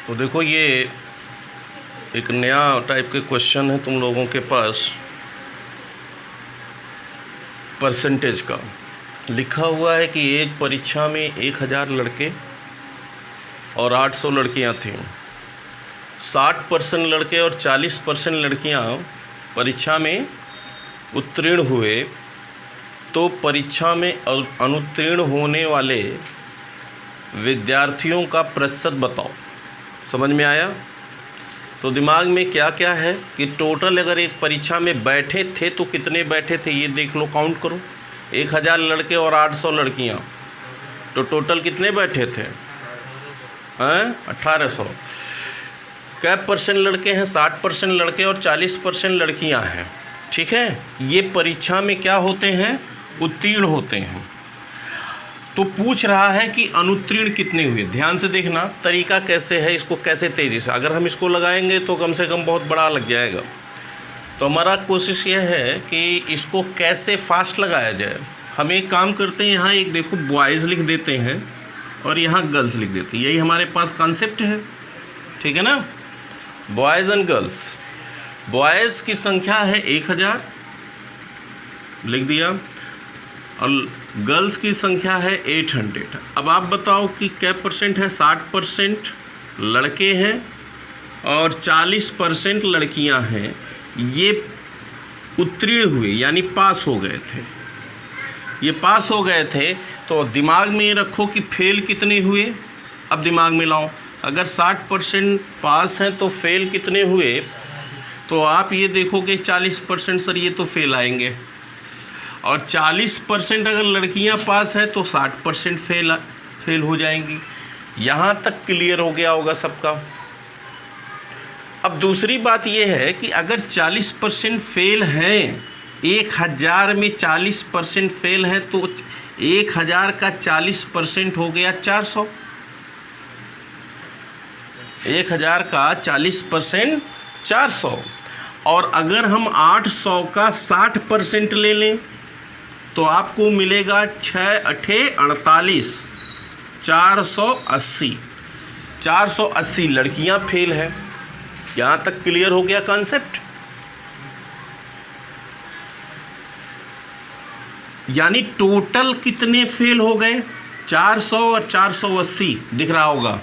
तो देखो ये एक नया टाइप के क्वेश्चन है तुम लोगों के पास। परसेंटेज का लिखा हुआ है कि एक परीक्षा में 1000 लड़के और 800 लड़कियां थीं। 60% लड़के और 40% लड़कियां परीक्षा में उत्तीर्ण हुए, तो परीक्षा में अनुत्तीर्ण होने वाले विद्यार्थियों का प्रतिशत बताओ। समझ में आया? तो दिमाग में क्या क्या है कि टोटल अगर एक परीक्षा में बैठे थे तो कितने बैठे थे ये देख लो, काउंट करो। 1000 लड़के और 800 लड़कियां, तो टोटल कितने बैठे थे? 1800। क्या % लड़के हैं? 60% लड़के और 40% लड़कियां हैं। ठीक है, ये परीक्षा में क्या होते हैं? उत्तीर्ण होते हैं। तो पूछ रहा है कि अनुत्तीर्ण कितने हुए। ध्यान से देखना तरीका कैसे है, इसको कैसे तेज़ी से, अगर हम इसको लगाएंगे तो कम से कम बहुत बड़ा लग जाएगा। तो हमारा कोशिश यह है कि इसको कैसे फास्ट लगाया जाए। हम एक काम करते हैं, यहाँ एक देखो बॉयज़ लिख देते हैं और यहाँ गर्ल्स लिख देते हैं। यही हमारे पास कॉन्सेप्ट है, ठीक है ना। Boys and girls. बॉयज़ की संख्या है 1000, लिख दिया, और गर्ल्स की संख्या है 800। अब आप बताओ कि क्या % है? 60% लड़के हैं और 40% लड़कियां हैं। ये उत्तीर्ण हुए यानी पास हो गए थे। ये पास हो गए थे, तो दिमाग में ये रखो कि फेल कितने हुए। अब दिमाग में लाओ, अगर 60% पास हैं तो फेल कितने हुए। तो आप ये देखोगे 40% सर ये तो फेल आएंगे, और 40% अगर लड़कियां पास है तो 60% फेल हो जाएंगी। यहाँ तक क्लियर हो गया होगा सबका। अब दूसरी बात यह है कि अगर 40% फेल हैं, 1000 में 40% फेल हैं, तो 1000 का 40% हो गया 400। 1000 का 40% 400। और अगर हम 800 का 60% ले लें तो आपको मिलेगा 6 8 48, 480। 480 लड़कियां फेल है। यहाँ तक क्लियर हो गया कॉन्सेप्ट। यानी टोटल कितने फेल हो गए? 400 और 480 दिख रहा होगा,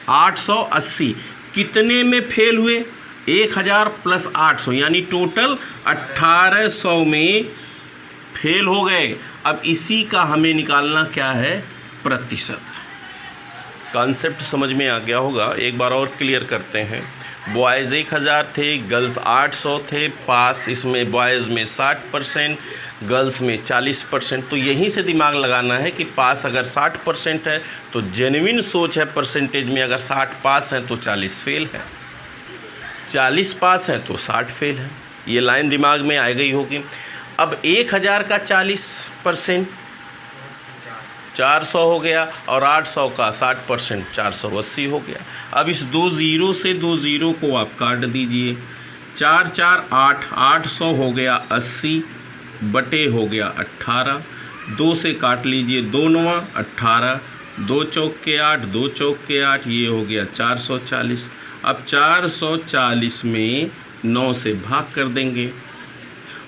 880। कितने में फेल हुए? 1000 प्लस 800, यानी टोटल 1800 में फेल हो गए। अब इसी का हमें निकालना क्या है? प्रतिशत। कॉन्सेप्ट समझ में आ गया होगा। एक बार और क्लियर करते हैं। बॉयज़ 1000 थे, गर्ल्स 800 थे। पास इसमें बॉयज़ में 60%, गर्ल्स में 40%। तो यहीं से दिमाग लगाना है कि पास अगर 60% है तो जेन्युइन सोच है परसेंटेज में, अगर 60 पास हैं तो 40 फेल है, 40 पास हैं तो 60 फेल है। ये लाइन दिमाग में आ गई होगी। अब 1000 का 40% 400 हो गया, और 800 का 60% 480 हो गया। अब इस 2 0 से 2 0 को आप काट दीजिए। 4 4 8, 800 हो गया 80 बटे हो गया 18। 2 से काट लीजिए, 2 9 18, 2 चौक के 8, 2 चौक के 8, ये हो गया 440। अब 440 में 9 से भाग कर देंगे,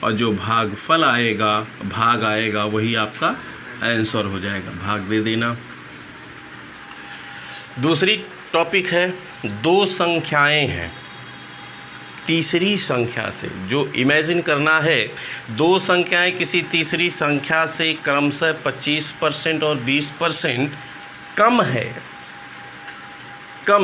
और जो भागफल आएगा, भाग आएगा, वही आपका आंसर हो जाएगा। भाग दे देना। दूसरी टॉपिक है, 2 संख्याएं हैं। तीसरी संख्या से जो इमेजिन करना है, 2 संख्याएं किसी तीसरी संख्या से क्रमशः 25% और 20% कम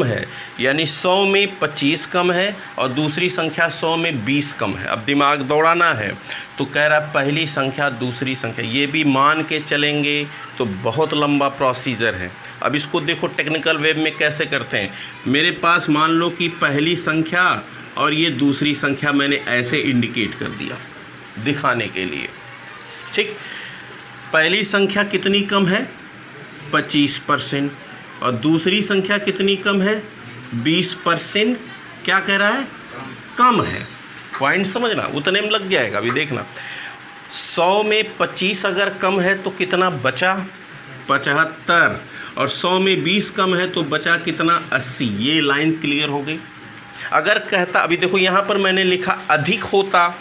है, यानी 100 में 25 कम है और दूसरी संख्या 100 में 20 कम है। अब दिमाग दौड़ाना है, तो कह रहा है पहली संख्या दूसरी संख्या, ये भी मान के चलेंगे तो बहुत लंबा प्रोसीजर है। अब इसको देखो टेक्निकल वे में कैसे करते हैं। मेरे पास मान लो कि पहली संख्या और ये दूसरी संख्या मैंने ऐसे इंडिकेट कर दिया दिखाने के लिए, ठीक। पहली संख्या कितनी कम है? 25%, और दूसरी संख्या कितनी कम है? 20%। क्या कह रहा है? कम है। पॉइंट समझना, उतने में लग जाएगा। अभी देखना, 100 में 25 अगर कम है तो कितना बचा? 75। और 100 में 20 कम है तो बचा कितना 80। ये लाइन क्लियर हो गई। अगर कहता, अभी देखो यहाँ पर मैंने लिखा अधिक होता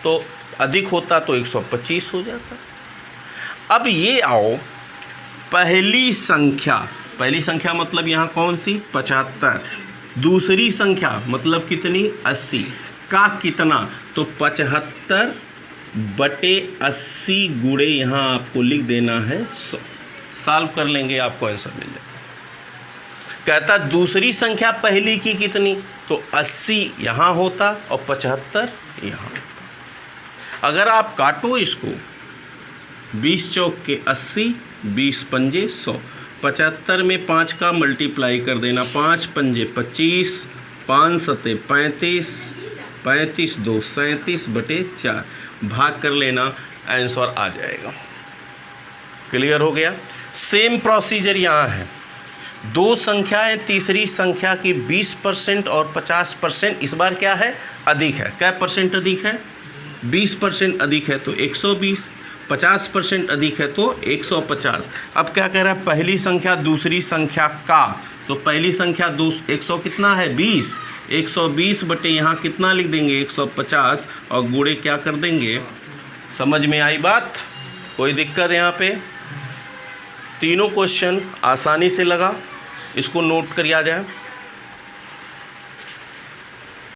तो 125 हो जाता। अब ये आओ पहली संख्या मतलब यहाँ कौन सी 75, दूसरी संख्या मतलब कितनी 80 का कितना, तो 75/80 गुणे यहाँ आपको लिख देना है 100। सॉल्व कर लेंगे आपको आंसर मिल जाएगा। कहता दूसरी संख्या पहली की कितनी, तो 80 यहाँ होता और 75 यहाँ। अगर आप काटो इसको 20 चौक के 80, 20 पंजे 100, 75 में 5 का मल्टीप्लाई कर देना, 5 पंजे 25, 5 सते 35, 35 2 37/4 भाग कर लेना, आंसर आ जाएगा। क्लियर हो गया। सेम प्रोसीजर यहाँ है, दो संख्याएं तीसरी संख्या की 20% और 50%, इस बार क्या है अधिक है। क्या परसेंट अधिक है, 20% अधिक है तो 120, 50% अधिक है तो 150। अब क्या कह रहा है, पहली संख्या दूसरी संख्या का, तो पहली संख्या 100 कितना है 20, 120 यहाँ कितना लिख देंगे 150 और गुणे क्या कर देंगे। समझ में आई बात, कोई दिक्कत यहाँ पे। तीनों क्वेश्चन आसानी से लगा, इसको नोट करिए आ जाए।